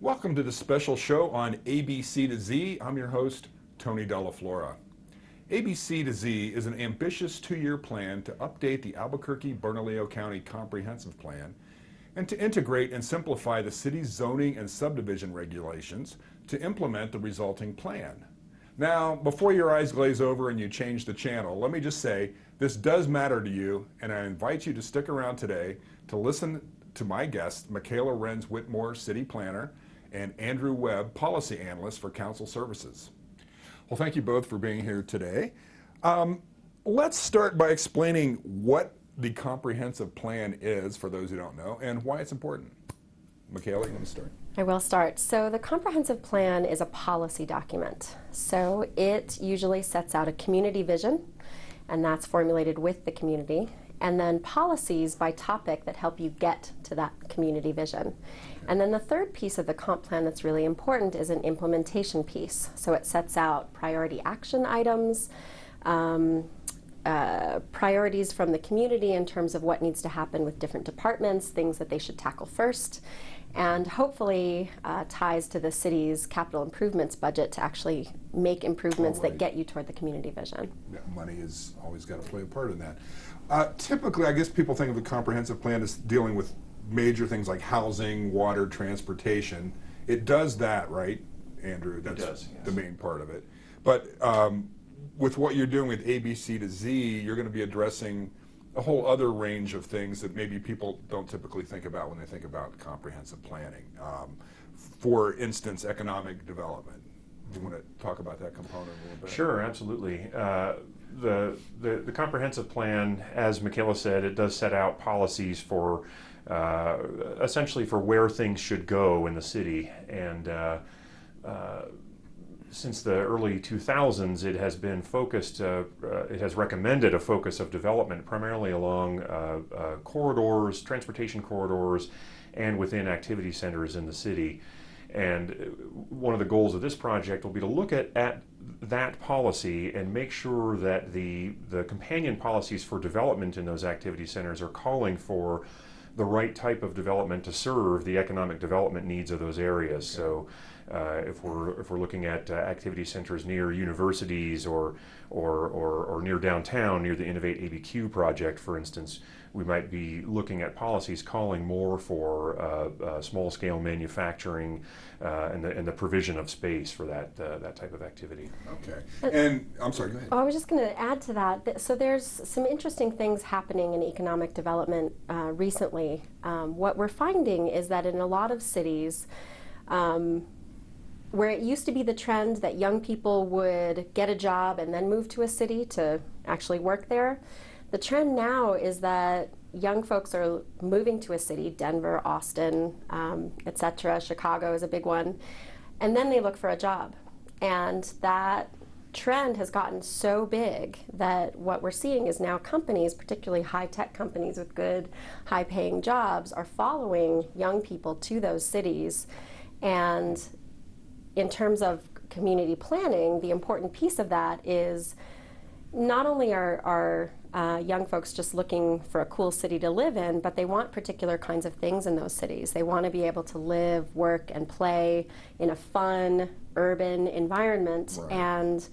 Welcome to the special show on ABC to Z. I'm your host, Tony DellaFlora. ABC to Z is an ambitious two-year plan to update the Albuquerque-Bernalillo County Comprehensive Plan and to integrate and simplify the city's zoning and subdivision regulations to implement the resulting plan. Now, before your eyes glaze over and you change the channel, let me just say this does matter to you, and I invite you to stick around today to listen to my guests, Mikaela Renz-Whitmore, City Planner, and Andrew Webb, Policy Analyst for Council Services. Well, thank you both for being here today. Let's start by explaining what the comprehensive plan is for those who don't know and why it's important. Mikaela, you want to start? I will start. So the comprehensive plan is a policy document. So it usually sets out a community vision, and that's formulated with the community, and then policies by topic that help you get to that community vision. And then the third piece of the comp plan that's really important is an implementation piece. So it sets out priority action items, priorities from the community in terms of what needs to happen with different departments, things that they should tackle first, and hopefully ties to the city's capital improvements budget to actually make improvements that get you toward the community vision. Yeah, money has always got to play a part in that. Typically, I guess people think of the comprehensive plan as dealing with major things like housing, water, transportation. It does that, right, Andrew? That's yes. The main part of it. But with what you're doing with ABC to Z, you're going to be addressing a whole other range of things that maybe people don't typically think about when they think about comprehensive planning. For instance, economic development. Do you want to talk about that component a little bit? Sure, absolutely. The comprehensive plan, as Mikaela said, it does set out policies for essentially for where things should go in the city. And since the early 2000s, it has been focused, it has recommended a focus of development primarily along corridors, transportation corridors, and within activity centers in the city. And one of the goals of this project will be to look at that policy and make sure that the companion policies for development in those activity centers are calling for the right type of development to serve the economic development needs of those areas. Okay. So if we're looking at activity centers near universities or near downtown, near the Innovate ABQ project, for instance, we might be looking at policies calling more for small-scale manufacturing and the provision of space for that type of activity. Okay. And I'm sorry, go ahead. Oh, I was just going to add to that. So there's some interesting things happening in economic development recently. What we're finding is that in a lot of cities, where it used to be the trend that young people would get a job and then move to a city to actually work there, the trend now is that young folks are moving to a city, Denver, Austin, etc. Chicago is a big one, and then they look for a job. And that trend has gotten so big that what we're seeing is now companies, particularly high-tech companies with good, high-paying jobs, are following young people to those cities. And in terms of community planning, the important piece of that is not only are young folks just looking for a cool city to live in, but they want particular kinds of things in those cities. They want to be able to live, work, and play in a fun, urban environment. Right. And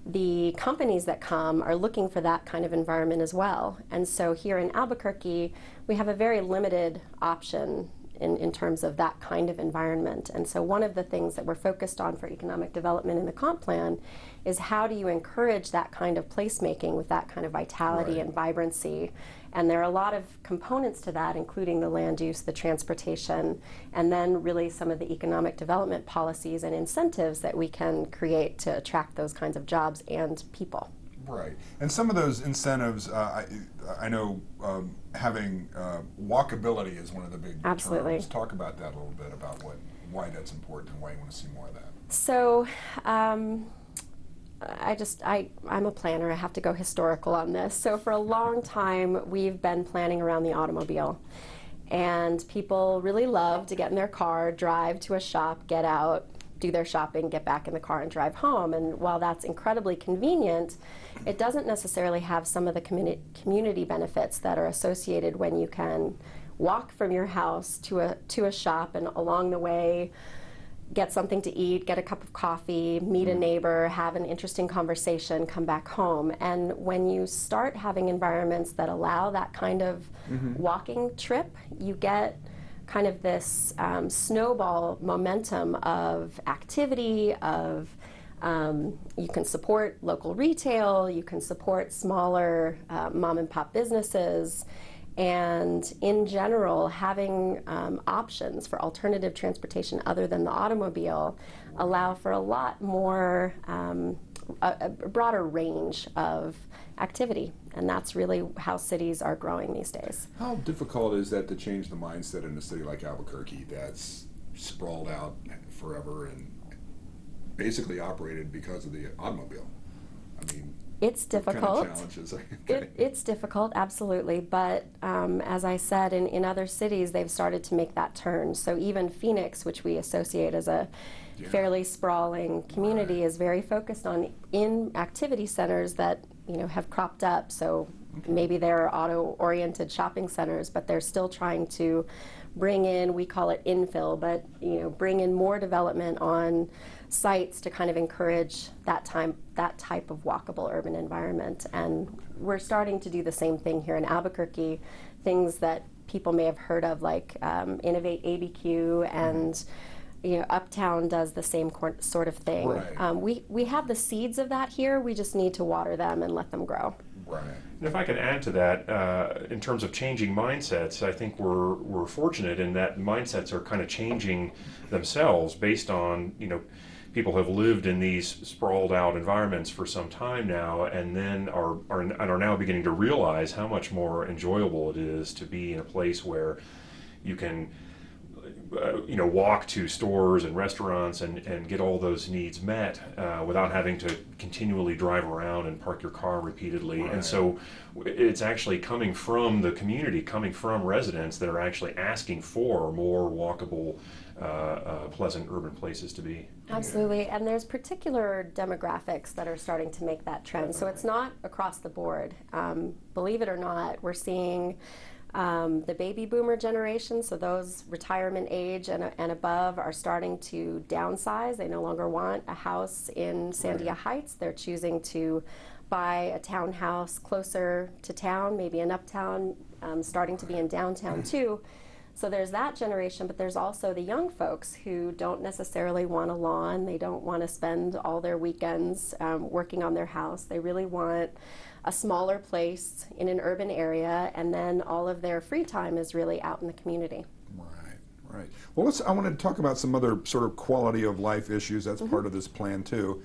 the companies that come are looking for that kind of environment as well. And so here in Albuquerque, we have a very limited option in terms of that kind of environment. And so one of the things that we're focused on for economic development in the comp plan is how do you encourage that kind of placemaking with that kind of vitality and vibrancy. And there are a lot of components to that, including the land use, the transportation, and then really some of the economic development policies and incentives that we can create to attract those kinds of jobs and people. Right, and some of those incentives, I know having walkability is one of the big Absolutely. terms. Talk about that a little bit, about why that's important and why you want to see more of that. So I'm a planner. I have to go historical on this. So for a long time, we've been planning around the automobile. And people really love to get in their car, drive to a shop, get out, do their shopping, get back in the car and drive home. And while that's incredibly convenient, it doesn't necessarily have some of the community benefits that are associated when you can walk from your house to a shop, and along the way get something to eat, get a cup of coffee, meet a neighbor, have an interesting conversation, come back home. And when you start having environments that allow that kind of walking trip, you get kind of this snowball momentum of activity, of you can support local retail, you can support smaller mom and pop businesses, and in general, having options for alternative transportation other than the automobile allow for a lot more, a broader range of activity. And that's really how cities are growing these days. How difficult is that to change the mindset in a city like Albuquerque that's sprawled out forever and basically operated because of the automobile? I mean, it's difficult. What kind of challenges? It's difficult, absolutely. But as I said, in other cities, they've started to make that turn. So even Phoenix, which we associate as a fairly sprawling community, is very focused on in activity centers that have cropped up. So maybe they're auto-oriented shopping centers, but they're still trying to bring in, we call it infill, but bring in more development on sites to kind of encourage that type of walkable urban environment. And we're starting to do the same thing here in Albuquerque, things that people may have heard of, like Innovate ABQ, and Uptown does the same sort of thing. Right. We have the seeds of that here. We just need to water them and let them grow. Right. And if I could add to that, in terms of changing mindsets, I think we're fortunate in that mindsets are kind of changing themselves based on, people have lived in these sprawled out environments for some time now, and then are now beginning to realize how much more enjoyable it is to be in a place where you can walk to stores and restaurants and get all those needs met without having to continually drive around and park your car repeatedly. Right. And so it's actually coming from the community, coming from residents that are actually asking for more walkable, pleasant urban places to be. Absolutely, and there's particular demographics that are starting to make that trend. So it's not across the board. Believe it or not, we're seeing the baby boomer generation, so those retirement age and above, are starting to downsize. They no longer want a house in Sandia Heights. They're choosing to buy a townhouse closer to town, maybe in Uptown, starting to be in downtown too. So there's that generation, but there's also the young folks who don't necessarily want a lawn. They don't want to spend all their weekends working on their house. They really want a smaller place in an urban area, and then all of their free time is really out in the community. Right. Well, I want to talk about some other sort of quality of life issues. That's part of this plan too.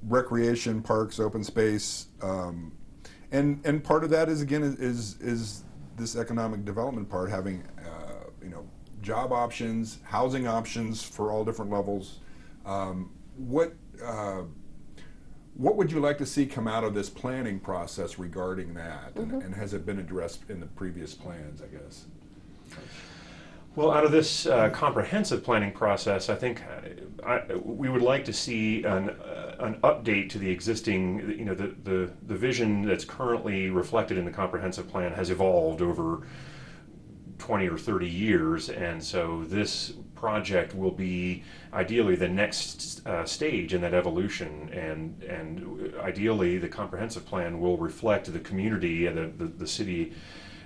Recreation, parks, open space, and part of that is again is this economic development part, having job options, housing options for all different levels. What would you like to see come out of this planning process regarding that? And has it been addressed in the previous plans, I guess? Well, out of this comprehensive planning process, I think we would like to see an update to the existing, the vision that's currently reflected in the comprehensive plan has evolved over 20 or 30 years, and so this project will be ideally the next stage in that evolution, and ideally the comprehensive plan will reflect the community and the city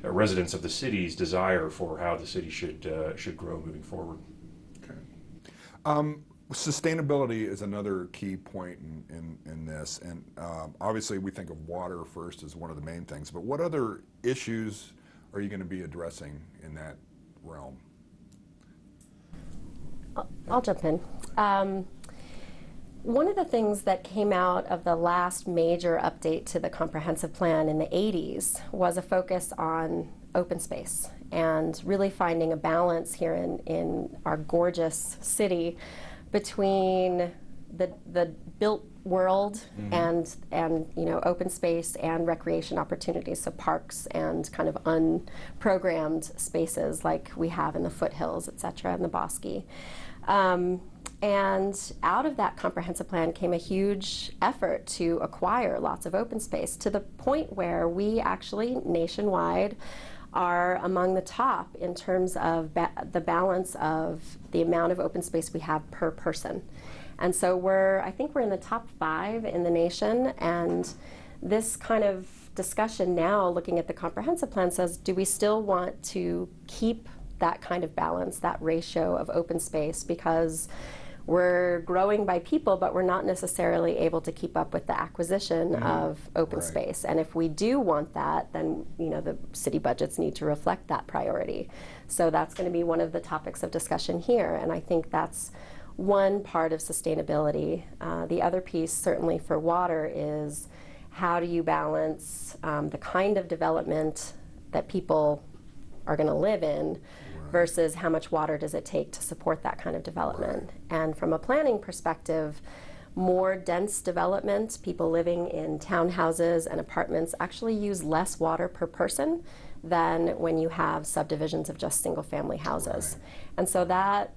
residents of the city's desire for how the city should grow moving forward. Okay. Sustainability is another key point in this, and obviously we think of water first as one of the main things, but what other issues are you going to be addressing in that realm? I'll jump in. One of the things that came out of the last major update to the comprehensive plan in the 80s was a focus on open space and really finding a balance here in our gorgeous city between the built world and open space and recreation opportunities, so parks and kind of unprogrammed spaces like we have in the foothills, et cetera, and the Bosque. And out of that comprehensive plan came a huge effort to acquire lots of open space, to the point where we actually nationwide are among the top in terms of the balance of the amount of open space we have per person. And so I think we're in the top 5 in the nation, and this kind of discussion now, looking at the comprehensive plan, says, do we still want to keep that kind of balance, that ratio of open space, because we're growing by people, but we're not necessarily able to keep up with the acquisition of open space. And if we do want that, then the city budgets need to reflect that priority. So that's going to be one of the topics of discussion here, and I think that's one part of sustainability. The other piece, certainly for water, is how do you balance the kind of development that people are going to live in versus how much water does it take to support that kind of development. And from a planning perspective, more dense development, people living in townhouses and apartments actually use less water per person than when you have subdivisions of just single-family houses. And so that,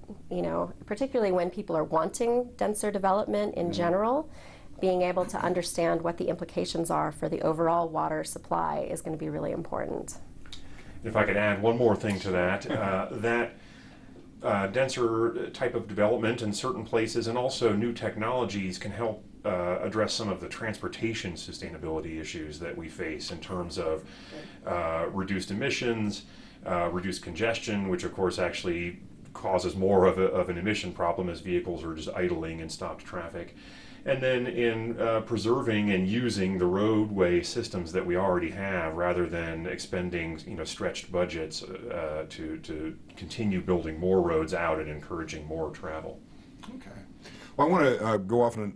particularly when people are wanting denser development in general, being able to understand what the implications are for the overall water supply is going to be really important. If I could add one more thing to that, denser type of development in certain places and also new technologies can help address some of the transportation sustainability issues that we face in terms of reduced emissions, reduced congestion, which of course actually causes more of an emission problem as vehicles are just idling and stopped traffic. And then in preserving and using the roadway systems that we already have, rather than expending stretched budgets to continue building more roads out and encouraging more travel. Okay. Well, I want to go off in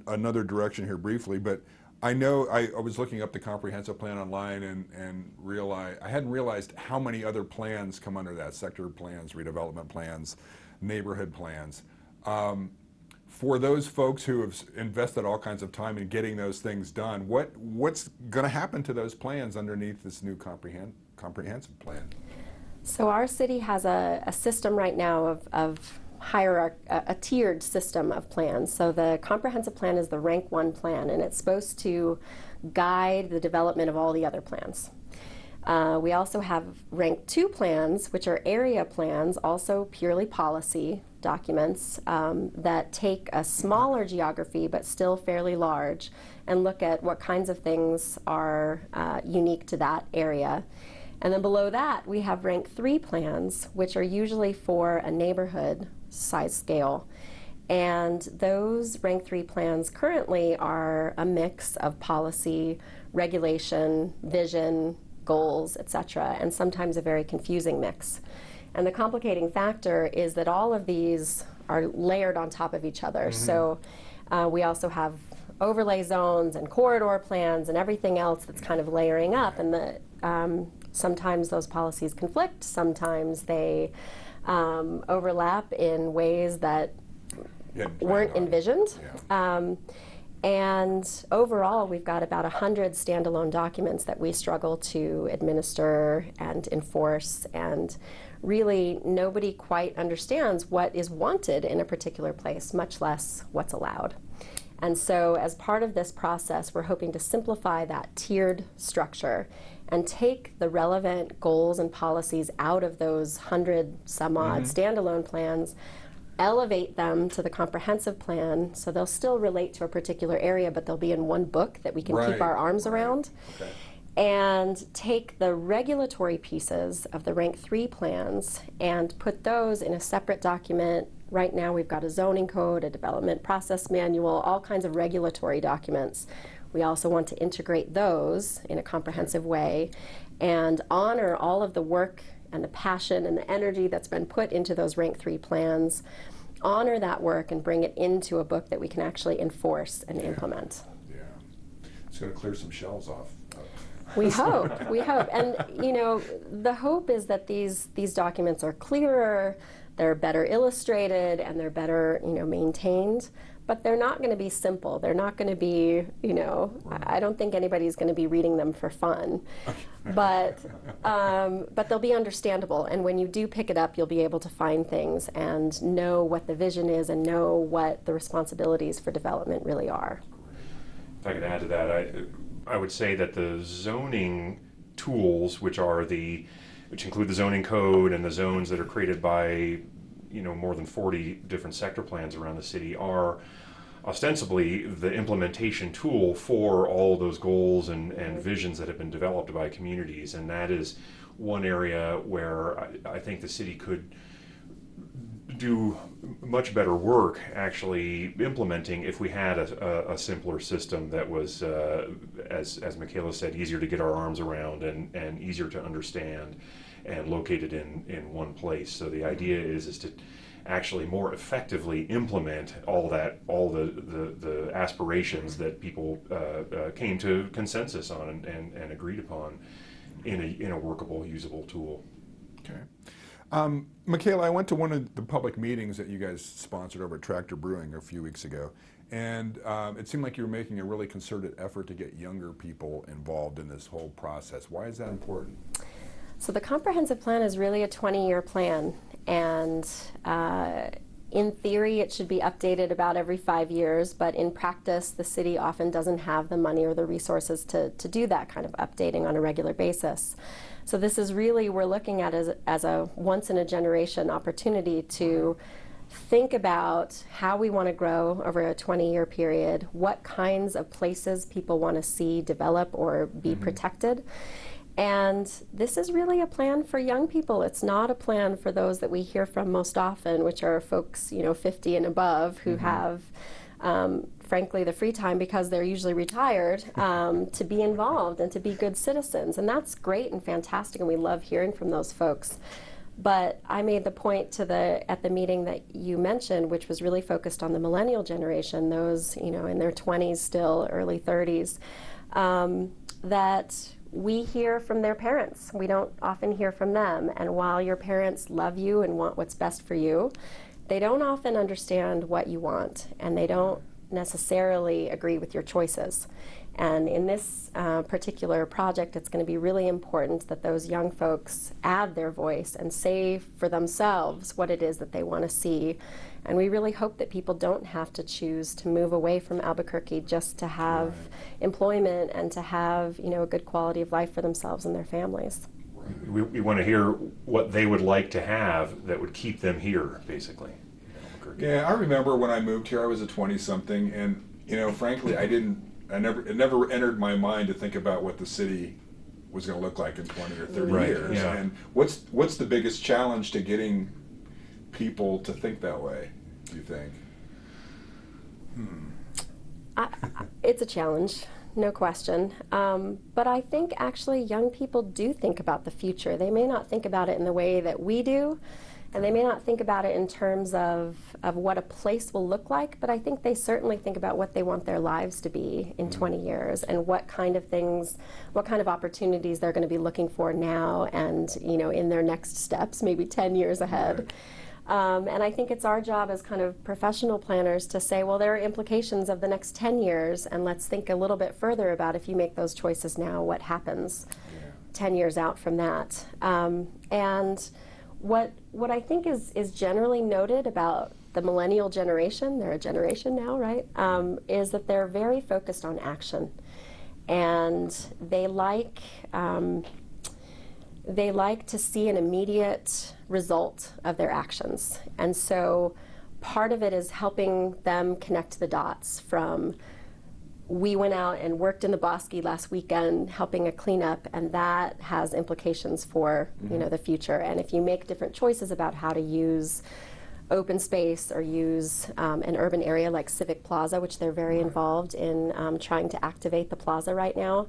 another direction here briefly, but I know I was looking up the comprehensive plan online and I hadn't realized how many other plans come under that: sector plans, redevelopment plans, neighborhood plans. For those folks who have invested all kinds of time in getting those things done, what's going to happen to those plans underneath this new comprehensive plan? So our city has a system right now of a tiered system of plans. So the comprehensive plan is the rank 1 plan, and it's supposed to guide the development of all the other plans. We also have rank 2 plans, which are area plans, also purely policy documents that take a smaller geography but still fairly large and look at what kinds of things are unique to that area. And then below that, we have rank 3 plans, which are usually for a neighborhood size scale. And those rank 3 plans currently are a mix of policy, regulation, vision, goals, etc., and sometimes a very confusing mix. And the complicating factor is that all of these are layered on top of each other. So we also have overlay zones and corridor plans and everything else that's kind of layering up, and sometimes those policies conflict, sometimes they overlap in ways that weren't envisioned. And overall, we've got about 100 standalone documents that we struggle to administer and enforce, and really nobody quite understands what is wanted in a particular place, much less what's allowed. And so as part of this process, we're hoping to simplify that tiered structure and take the relevant goals and policies out of those 100 some odd standalone plans, elevate them to the comprehensive plan, so they'll still relate to a particular area, but they'll be in one book that we can keep our arms around. And take the regulatory pieces of the rank 3 plans and put those in a separate document. Right now we've got a zoning code, a development process manual, all kinds of regulatory documents. We also want to integrate those in a comprehensive way and honor all of the work and the passion and the energy that's been put into those rank 3 plans, honor that work and bring it into a book that we can actually enforce and implement. It's going to clear some shelves off. We hope, and the hope is that these documents are clearer, they're better illustrated, and they're better maintained. But they're not going to be simple. They're not going to be, I don't think anybody's going to be reading them for fun. But they'll be understandable. And when you do pick it up, you'll be able to find things and know what the vision is and know what the responsibilities for development really are. If I could add to that, I would say that the zoning tools, which include the zoning code and the zones that are created by more than 40 different sector plans around the city, are ostensibly the implementation tool for all those goals and visions that have been developed by communities. And that is one area where I think the city could do much better work actually implementing if we had a simpler system that was, as Mikaela said, easier to get our arms around and easier to understand and located in one place. So the idea is to actually more effectively implement all the aspirations that people came to consensus on and agreed upon in a workable, usable tool. Okay. Mikaela, I went to one of the public meetings that you guys sponsored over at Tractor Brewing a few weeks ago, and it seemed like you were making a really concerted effort to get younger people involved in this whole process. Why is that important? So the comprehensive plan is really a 20-year plan, and in theory it should be updated about every 5 years, but in practice the city often doesn't have the money or the resources to do that kind of updating on a regular basis. So this is really, we're looking at as a once-in-a-generation opportunity to think about how we want to grow over a 20-year period, what kinds of places people want to see develop or be protected. And this is really a plan for young people. It's not a plan for those that we hear from most often, which are folks 50 and above who have frankly the free time, because they're usually retired, to be involved and to be good citizens. And that's great and fantastic, and we love hearing from those folks. But I made the point at the meeting that you mentioned, which was really focused on the millennial generation, those in their 20s still, early 30s, that we hear from their parents. We don't often hear from them. And while your parents love you and want what's best for you, they don't often understand what you want, and they don't necessarily agree with your choices. And in this particular project, it's going to be really important that those young folks add their voice and say for themselves what it is that they want to see. And we really hope that people don't have to choose to move away from Albuquerque just to have employment and to have a good quality of life for themselves and their families. We want to hear what they would like to have that would keep them here, basically. Yeah, I remember when I moved here, I was a 20-something, and frankly, it never entered my mind to think about what the city was going to look like in 20 or 30 years. Yeah. And what's the biggest challenge to getting people to think that way, do you think? It's a challenge, no question. But I think actually young people do think about the future. They may not think about it in the way that we do, and they may not think about it in terms of what a place will look like, but I think they certainly think about what they want their lives to be in 20 years and what kind of things, what kind of opportunities they're going to be looking for now and, in their next steps, maybe 10 years ahead. And I think it's our job as kind of professional planners to say, well, there are implications of the next 10 years, and let's think a little bit further about if you make those choices now, what happens 10 years out from that. And what I think is generally noted about the millennial generation, they're a generation now, right, is that they're very focused on action. And they like to see an immediate result of their actions. And so part of it is helping them connect the dots from, we went out and worked in the Bosque last weekend helping a cleanup, and that has implications for the future. And if you make different choices about how to use open space or use an urban area like Civic Plaza, which they're very involved in trying to activate the plaza right now,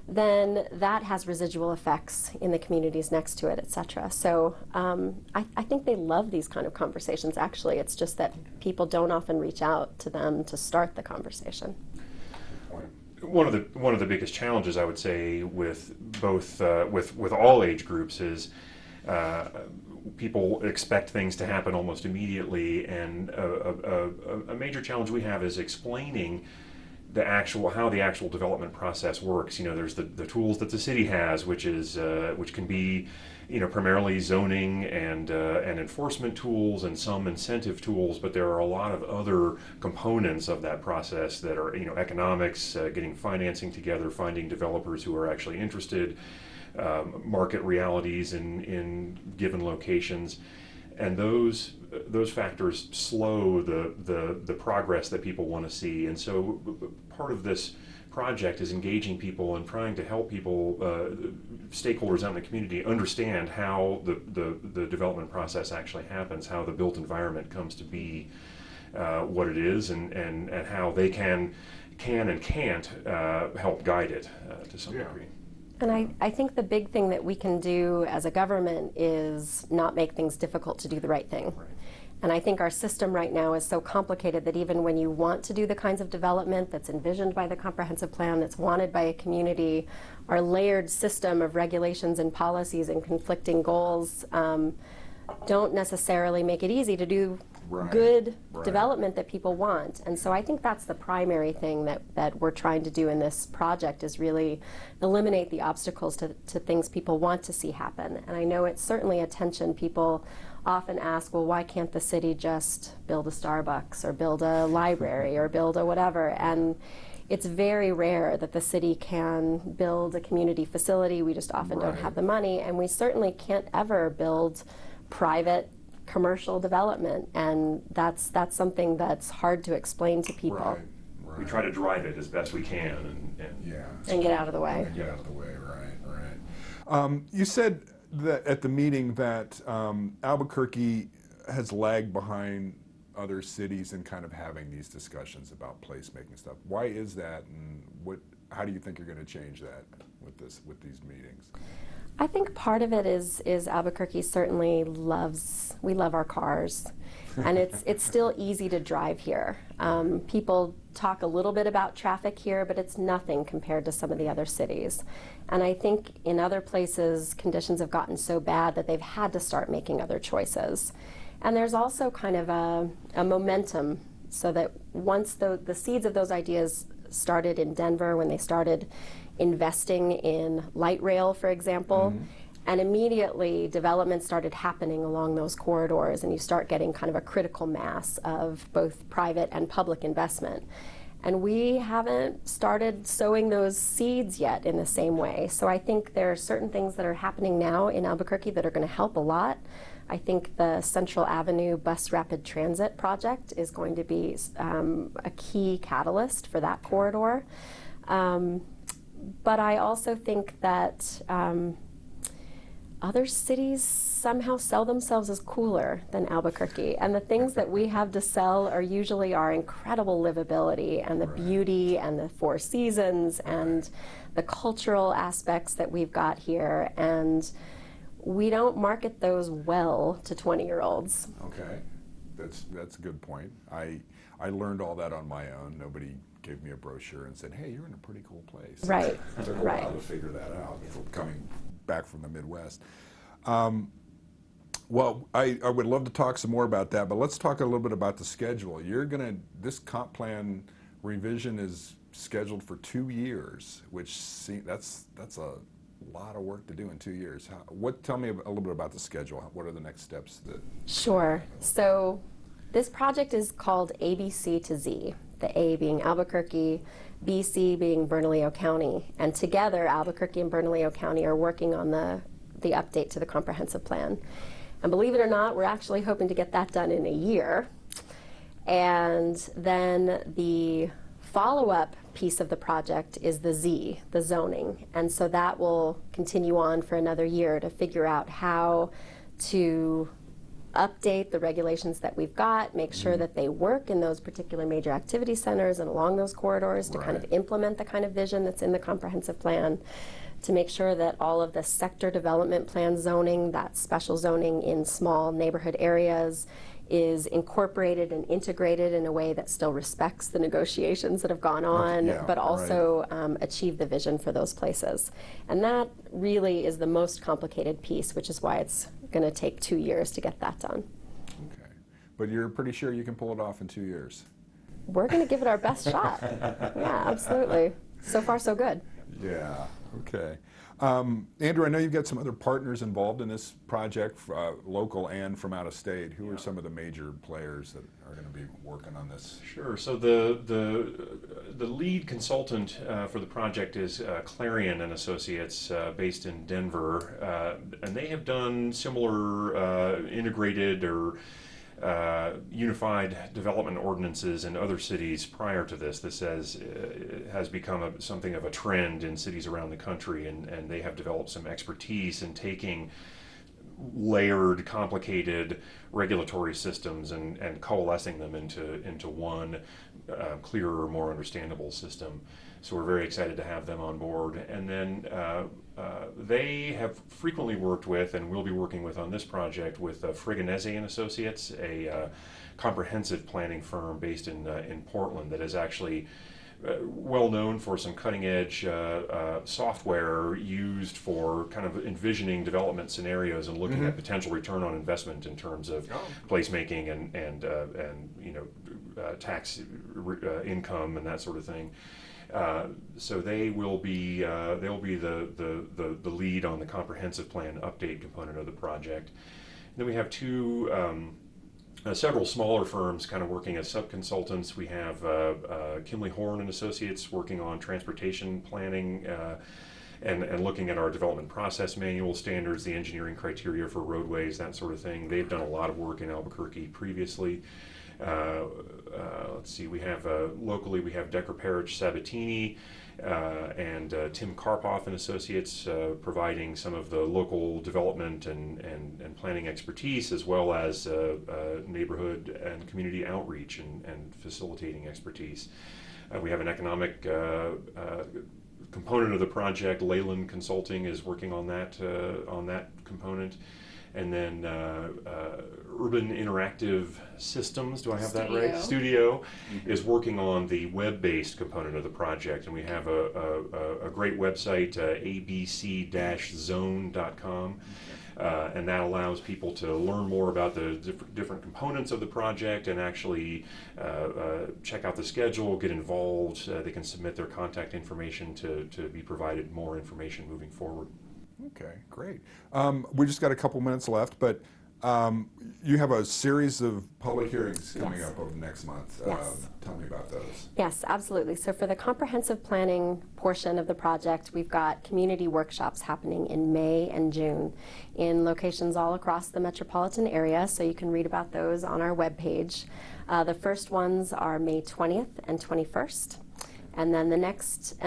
then that has residual effects in the communities next to it, et cetera. So I think they love these kind of conversations, actually. It's just that people don't often reach out to them to start the conversation. One of the biggest challenges, I would say, with both with all age groups is people expect things to happen almost immediately, and a major challenge we have is explaining how the actual development process works. There's the tools that the city has, which can be, primarily zoning and enforcement tools and some incentive tools, but there are a lot of other components of that process that are, economics, getting financing together, finding developers who are actually interested, market realities in given locations. And those factors slow the progress that people want to see. And so part of this project is engaging people and trying to help people, stakeholders out in the community, understand how the development process actually happens, how the built environment comes to be what it is, and how they can and can't help guide it to some degree. And I think the big thing that we can do as a government is not make things difficult to do the right thing. Right. And I think our system right now is so complicated that even when you want to do the kinds of development that's envisioned by the comprehensive plan, that's wanted by a community, our layered system of regulations and policies and conflicting goals don't necessarily make it easy to do good development that people want. And so I think that's the primary thing that we're trying to do in this project, is really eliminate the obstacles to things people want to see happen. And I know it's certainly a tension. People often ask, well, why can't the city just build a Starbucks or build a library or build a whatever? And it's very rare that the city can build a community facility. We just often don't have the money, and we certainly can't ever build private commercial development, and that's something that's hard to explain to people. Right. We try to drive it as best we can And get out of the way. Get out of the way, right. You said that at the meeting that Albuquerque has lagged behind other cities in kind of having these discussions about placemaking stuff. Why is that, and how do you think you're going to change that with these meetings? I think part of it is Albuquerque certainly we love our cars, and it's still easy to drive here. People talk a little bit about traffic here, but it's nothing compared to some of the other cities. And I think in other places, conditions have gotten so bad that they've had to start making other choices. And there's also kind of a momentum, so that once the seeds of those ideas started in Denver, when they started investing in light rail, for example, and immediately development started happening along those corridors, and you start getting kind of a critical mass of both private and public investment. And we haven't started sowing those seeds yet in the same way. So I think there are certain things that are happening now in Albuquerque that are going to help a lot. I think the Central Avenue Bus Rapid Transit project is going to be a key catalyst for that corridor. But I also think that other cities somehow sell themselves as cooler than Albuquerque. And the things that we have to sell are usually our incredible livability and the beauty and the Four Seasons and the cultural aspects that we've got here. And we don't market those well to 20-year-olds. Okay, that's a good point. I learned all that on my own. Nobody gave me a brochure and said, hey, you're in a pretty cool place. Right. It took a while to figure that out, coming back from the Midwest. Well, I would love to talk some more about that, but let's talk a little bit about the schedule. This comp plan revision is scheduled for 2 years, which that's a lot of work to do in 2 years. Tell me a little bit about the schedule. What are the next steps? Sure. So this project is called ABC to Z, the A being Albuquerque, BC being Bernalillo County. And together, Albuquerque and Bernalillo County are working on the update to the comprehensive plan. And believe it or not, we're actually hoping to get that done in a year. And then the follow-up piece of the project is the Z, the zoning. And so that will continue on for another year to figure out how to update the regulations that we've got, make sure that they work in those particular major activity centers and along those corridors to kind of implement the kind of vision that's in the comprehensive plan, to make sure that all of the sector development plan zoning, that special zoning in small neighborhood areas, is incorporated and integrated in a way that still respects the negotiations that have gone on, but also achieve the vision for those places. And that really is the most complicated piece, which is why it's going to take 2 years to get that done. Okay. But you're pretty sure you can pull it off in 2 years? we're going to give it our best shot. Yeah, absolutely. So far, so good. Yeah, okay. Andrew, I know you've got some other partners involved in this project, local and from out of state. Who are some of the major players that are going to be working on this? Sure. So the lead consultant for the project is Clarion and Associates, based in Denver, and they have done similar integrated or unified development ordinances in other cities prior to this. This has become something of a trend in cities around the country, and they have developed some expertise in taking layered, complicated regulatory systems and coalescing them into one clearer, more understandable system. So we're very excited to have them on board. And then they have frequently worked with, and will be working with on this project, with Friganese and Associates, a comprehensive planning firm based in Portland that is actually well known for some cutting-edge software used for kind of envisioning development scenarios and looking at potential return on investment in terms of placemaking and tax income and that sort of thing. So they will be the lead on the comprehensive plan update component of the project. And then we have several smaller firms kind of working as sub-consultants. We have Kimley Horn and Associates working on transportation planning and looking at our development process manual standards, the engineering criteria for roadways, that sort of thing. They've done a lot of work in Albuquerque previously. Let's see, we have locally we have Decker Parrish Sabatini and Tim Karpoff and Associates providing some of the local development and planning expertise, as well as neighborhood and community outreach and facilitating expertise. We have an economic component of the project. Leyland Consulting is working on that component. And then Urban Interactive Systems, do I have that right? Studio is working on the web-based component of the project, and we have a great website, abc-zone.com, and that allows people to learn more about the different components of the project and actually check out the schedule, get involved. They can submit their contact information to be provided more information moving forward. Okay, great. We just got a couple minutes left, but you have a series of public hearings coming up over the next month. Yes. Tell me about those. Yes, absolutely. So for the comprehensive planning portion of the project, we've got community workshops happening in May and June in locations all across the metropolitan area, so you can read about those on our webpage. The first ones are May 20th and 21st. And then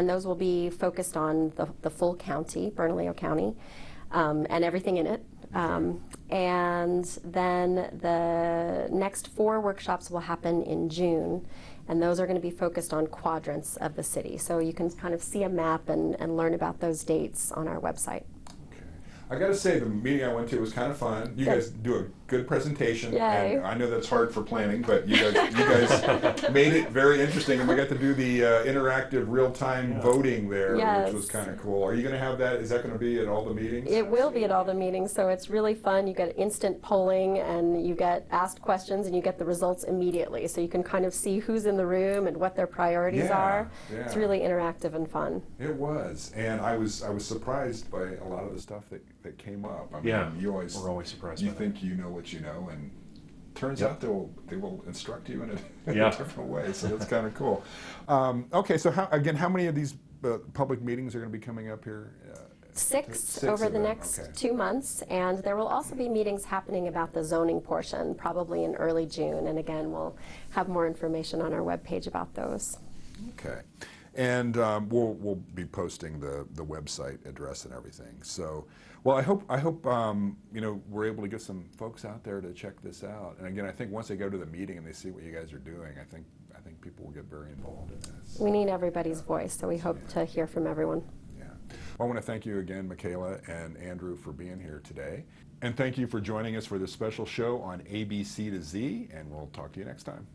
those will be focused on the full county, Bernalillo County, and everything in it. And then the next 4 workshops will happen in June, and those are going to be focused on quadrants of the city. So you can kind of see a map and learn about those dates on our website. Okay. I got to say, the meeting I went to was kind of fun. You guys do a good presentation. Yay. And I know that's hard for planning, but you guys made it very interesting, and we got to do the interactive real-time voting there, which was kind of cool. Are you going to have that? Is that going to be at all the meetings? It will be at all the meetings, so it's really fun. You get instant polling, and you get asked questions, and you get the results immediately, so you can kind of see who's in the room and what their priorities are. Yeah. It's really interactive and fun. It was, and I was surprised by a lot of the stuff that came up. I mean, we're always surprised. You think you know what you know, and turns out they will instruct you in a different way. So that's kind of cool. Okay, so how many of these public meetings are going to be coming up here? Six over the next 2 months, and there will also be meetings happening about the zoning portion, probably in early June. And again, we'll have more information on our webpage about those. Okay. And we'll be posting the website address and everything. So, well, I hope we're able to get some folks out there to check this out. And again, I think once they go to the meeting and they see what you guys are doing, I think people will get very involved in this. We need everybody's voice, so we hope to hear from everyone. Yeah. Well, I want to thank you again, Mikaela and Andrew, for being here today. And thank you for joining us for this special show on ABC to Z, and we'll talk to you next time.